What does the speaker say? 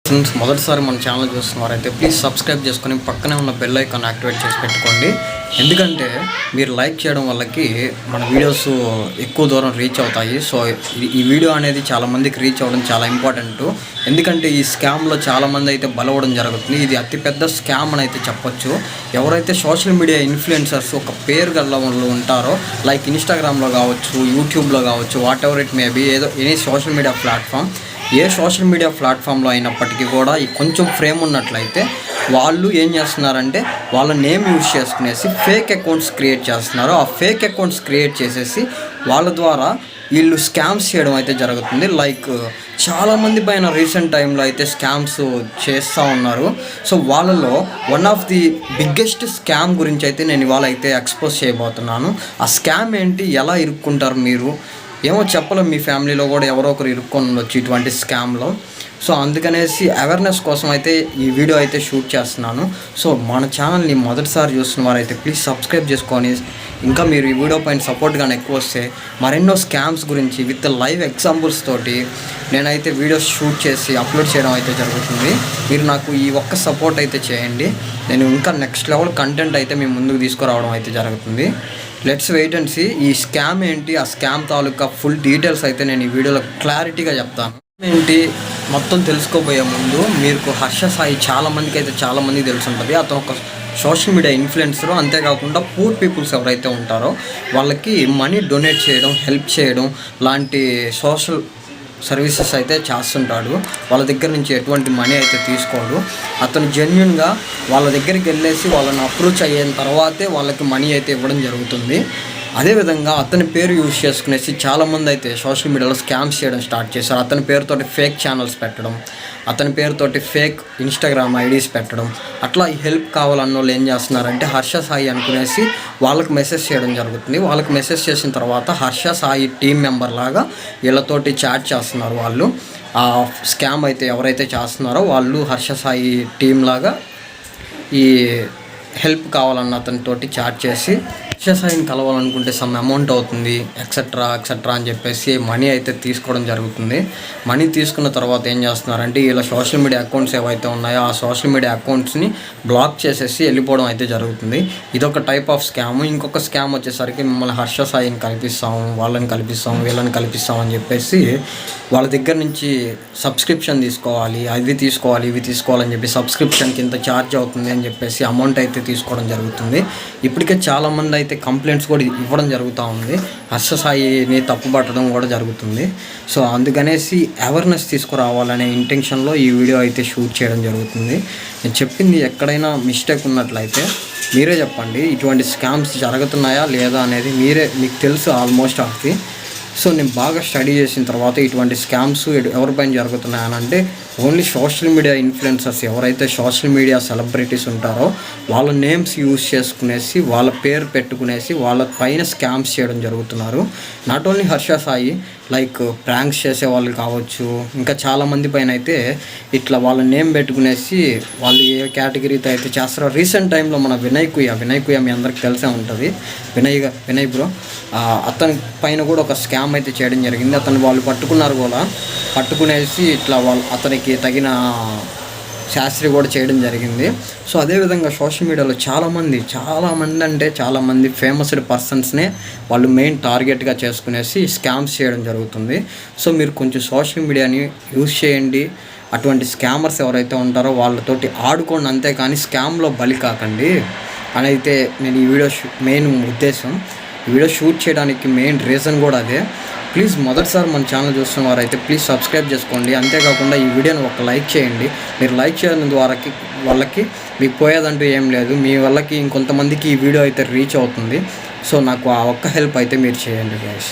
Friends, మొదటిసారి మన channel చూస్తున్నవారైతే please subscribe చేసుకొని పక్కనే ఉన్న బెల్ ఐకాన్ యాక్టివేట్ చేసి పెట్టుకోండి. ఎందుకంటే మీరు లైక్ చేయడం వల్లకి మన వీడియోస్ ఎక్కువ దూరం రీచ్ అవుతాయి. సో ఈ వీడియో అనేది చాలామందికి రీచ్ అవ్వడం చాలా ఇంపార్టెంట్. ఎందుకంటే ఈ స్కామ్లో చాలామంది అయితే బలవడం జరుగుతుంది. ఇది అతిపెద్ద స్కామ్ అని అయితే చెప్పొచ్చు. ఎవరైతే సోషల్ మీడియా ఇన్ఫ్లుయెన్సర్స్ ఒక పేరు గల వాళ్ళు ఉంటారో, లైక్ ఇన్స్టాగ్రామ్లో కావచ్చు, యూట్యూబ్లో కావచ్చు, whatever it may be, ఏదో ఎనీ సోషల్ మీడియా ప్లాట్ఫామ్, ఏ సోషల్ మీడియా ప్లాట్ఫామ్లో అయినప్పటికీ కూడా కొంచెం ఫ్రేమ్ ఉన్నట్లయితే వాళ్ళు ఏం చేస్తున్నారంటే వాళ్ళ నేమ్ యూజ్ చేసుకునేసి ఫేక్ అకౌంట్స్ క్రియేట్ చేస్తున్నారు. ఆ ఫేక్ అకౌంట్స్ క్రియేట్ చేసేసి వాళ్ళ ద్వారా వీళ్ళు స్కామ్స్ చేయడం అయితే జరుగుతుంది. లైక్ చాలామంది పైన రీసెంట్ టైంలో అయితే స్కామ్స్ చేస్తూ ఉన్నారు. సో వాళ్ళలో one of the biggest scam గురించి అయితే నేను ఇవాళ అయితే ఎక్స్పోజ్ చేయబోతున్నాను. ఆ స్కామ్ ఏంటి, ఎలా ఇరుక్కుంటారు మీరు, ఏమో చెప్పలేం. మీ ఫ్యామిలీలో కూడా ఎవరో ఒకరు ఇరుక్కొని ఉండొచ్చు ఇటువంటి స్కామ్లో. సో అందుకనేసి అవేర్నెస్ కోసం అయితే ఈ వీడియో అయితే షూట్ చేస్తున్నాను. సో మన ఛానల్ని మొదటిసారి చూస్తున్న వారైతే ప్లీజ్ సబ్స్క్రైబ్ చేసుకొని, ఇంకా మీరు ఈ వీడియో పైన సపోర్ట్గానే ఎక్కువ వస్తే మరెన్నో స్కామ్స్ గురించి విత్ లైవ్ ఎగ్జాంపుల్స్ తోటి నేనైతే వీడియోస్ షూట్ చేసి అప్లోడ్ చేయడం అయితే జరుగుతుంది. మీరు నాకు ఈ ఒక్క సపోర్ట్ అయితే చేయండి. నేను ఇంకా నెక్స్ట్ లెవెల్ కంటెంట్ అయితే మీ ముందుకు తీసుకురావడం అయితే జరుగుతుంది. లెట్స్ వెయిట్ అండ్ సీ ఈ స్కామ్ ఏంటి, ఆ స్కామ్ తాలూకా ఫుల్ డీటెయిల్స్ అయితే నేను ఈ వీడియోలో క్లారిటీగా చెప్తాను. ఏంటి మొత్తం తెలుసుకోబోయే ముందు మీకు హర్ష సాయి చాలామందికి తెలిసి ఉంటుంది. అతను ఒక సోషల్ మీడియా ఇన్ఫ్లుయెన్సరు. అంతేకాకుండా పూర్ పీపుల్స్ ఎవరైతే ఉంటారో వాళ్ళకి మనీ డొనేట్ చేయడం, హెల్ప్ చేయడం లాంటి సోషల్ సర్వీసెస్ అయితే చేస్తుంటాడు. వాళ్ళ దగ్గర నుంచి ఎటువంటి మనీ అయితే తీసుకోడు. అతను జెన్యున్గా వాళ్ళ దగ్గరికి వెళ్ళేసి వాళ్ళని అప్రోచ్ అయిన తర్వాతే వాళ్ళకి మనీ అయితే ఇవ్వడం జరుగుతుంది. అదేవిధంగా అతని పేరు యూజ్ చేసుకునేసి చాలామంది అయితే సోషల్ మీడియాలో స్కామ్స్ చేయడం స్టార్ట్ చేశారు. అతని పేరుతోటి ఫేక్ ఛానల్స్ పెట్టడం, అతని పేరుతోటి ఫేక్ ఇన్స్టాగ్రామ్ ఐడీస్ పెట్టడం, అట్లా ఈ హెల్ప్ కావాలన్న వాళ్ళు ఏం చేస్తున్నారంటే హర్ష సాయి అనుకునేసి వాళ్ళకి మెసేజ్ చేయడం జరుగుతుంది. వాళ్ళకి మెసేజ్ చేసిన తర్వాత హర్ష సాయి టీం మెంబర్ లాగా వీళ్ళతోటి చాట్ చేస్తున్నారు. వాళ్ళు ఆ స్కామ్ అయితే ఎవరైతే చేస్తున్నారో వాళ్ళు హర్ష సాయి టీం లాగా ఈ హెల్ప్ కావాలన్న అతనితోటి చాట్ చేసి హర్ష సాయిని కలవాలనుకుంటే సమ్ అమౌంట్ అవుతుంది ఎక్సెట్రా అని చెప్పేసి మనీ అయితే తీసుకోవడం జరుగుతుంది. మనీ తీసుకున్న తర్వాత ఏం చేస్తున్నారంటే ఇలా సోషల్ మీడియా అకౌంట్స్ ఏవైతే ఉన్నాయో ఆ సోషల్ మీడియా అకౌంట్స్ని బ్లాక్ చేసేసి వెళ్ళిపోవడం అయితే జరుగుతుంది. ఇదొక టైప్ ఆఫ్ స్కామ్. ఇంకొక స్కామ్ వచ్చేసరికి మిమ్మల్ని హర్ష సాయిని కల్పిస్తాము, వాళ్ళని కల్పిస్తాము, వీళ్ళని కల్పిస్తాము అని చెప్పేసి వాళ్ళ దగ్గర నుంచి సబ్స్క్రిప్షన్ తీసుకోవాలి, ఇవి తీసుకోవాలని చెప్పి సబ్స్క్రిప్షన్కి ఇంత ఛార్జ్ అవుతుంది అని చెప్పేసి అమౌంట్ అయితే తీసుకోవడం జరుగుతుంది. ఇప్పటికే చాలామంది అయితే కంప్లైంట్స్ కూడా ఇవ్వడం జరుగుతూ ఉంది. హర్ష సాయిని తప్పుపట్టడం కూడా జరుగుతుంది. సో అందుకనేసి అవేర్నెస్ తీసుకురావాలనే ఇంటెన్షన్లో ఈ వీడియో అయితే షూట్ చేయడం జరుగుతుంది. నేను చెప్పింది ఎక్కడైనా మిస్టేక్ ఉన్నట్లయితే మీరే చెప్పండి. ఇటువంటి స్కామ్స్ జరుగుతున్నాయా లేదా అనేది మీకు తెలుసు ఆల్మోస్ట్ ఆఫ్ది. సో నేను బాగా స్టడీ చేసిన తర్వాత ఇటువంటి స్కామ్స్ ఎవరిపైన జరుగుతున్నాయని అంటే ఓన్లీ సోషల్ మీడియా ఇన్ఫ్లుయెన్సర్స్, ఎవరైతే సోషల్ మీడియా సెలబ్రిటీస్ ఉంటారో వాళ్ళ నేమ్స్ యూజ్ చేసుకునేసి వాళ్ళ పేరు పెట్టుకునేసి వాళ్ళ పైన స్కామ్స్ చేయడం జరుగుతున్నారు. Not only Harsha Sai, like pranks చేసే వాళ్ళు కావచ్చు, ఇంకా చాలామంది పైన అయితే ఇట్లా వాళ్ళ నేమ్ పెట్టుకునేసి వాళ్ళు ఏ కేటగిరీతో అయితే చేస్తారో. రీసెంట్ టైంలో మన వినయ్ కుయ్య మీ అందరికి తెలిసే ఉంటుంది. వినయ్ బ్రో, అతని పైన కూడా ఒక స్కామ్ అయితే చేయడం జరిగింది. అతను వాళ్ళు పట్టుకునేసి ఇట్లా అతనికి తగిన శాస్త్రి కూడా చేయడం జరిగింది. సో అదేవిధంగా సోషల్ మీడియాలో చాలామంది ఫేమస్డ్ పర్సన్స్నే వాళ్ళు మెయిన్ టార్గెట్గా చేసుకునేసి స్కామ్స్ చేయడం జరుగుతుంది. సో మీరు కొంచెం సోషల్ మీడియాని యూజ్ చేయండి. అటువంటి స్కామర్స్ ఎవరైతే ఉంటారో వాళ్ళతోటి ఆడుకోండి, అంతేకాని స్కామ్లో బలి కాకండి అని అయితే నేను ఈ వీడియో మెయిన్ ఉద్దేశం. ఈ వీడియో షూట్ చేయడానికి మెయిన్ రీజన్ కూడా అదే. ప్లీజ్ మొదటిసారి మన ఛానల్ చూస్తున్న వారైతే ప్లీజ్ సబ్స్క్రైబ్ చేసుకోండి. అంతేకాకుండా ఈ వీడియోని ఒక లైక్ చేయండి. మీరు లైక్ చేయడం ద్వారా వాళ్ళకి మీకు పోయేదంటూ ఏం లేదు. మీ వాళ్ళకి ఇంకొంతమందికి ఈ వీడియో అయితే రీచ్ అవుతుంది. సో నాకు ఆ ఒక్క హెల్ప్ అయితే మీరు చేయండి గైస్.